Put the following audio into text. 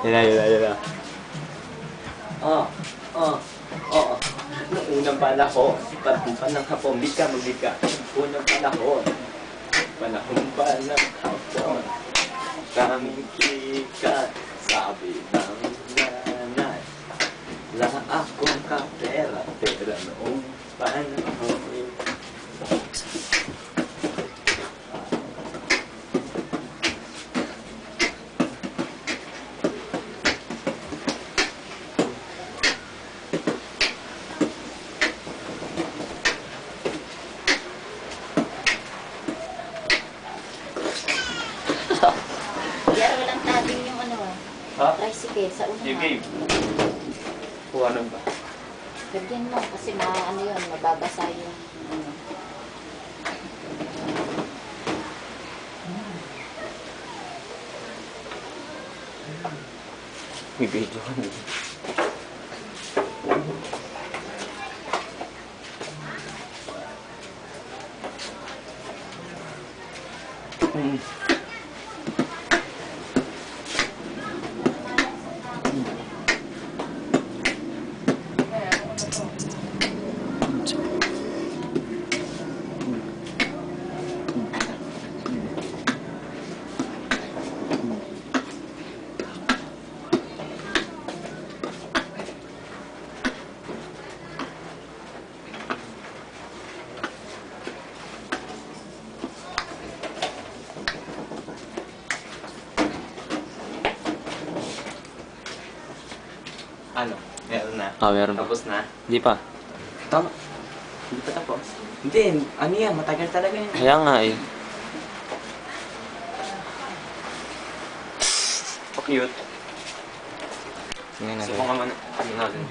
Yun na. Oo. Noong unang panahon, panang hapon, bika. Unang panahon pa ng hapon. Kaming kikat, sabi ng nanay. Wala akong kapera, noong panahon. Yara, walang tabing yung ano, tricycle sa unahan. Yung game. Kuha nun ba? Lagyan mo kasi ano yun, mababasa yung ano. May video ka nito. Ano? Meron na? Meron pa. Tapos na? Hindi pa. Tama. Hindi pa tapos? Hindi. Ano yan? Matagal talaga yan. Kaya nga eh. Pa-cute. Tingnan So, natin. kung ano natin.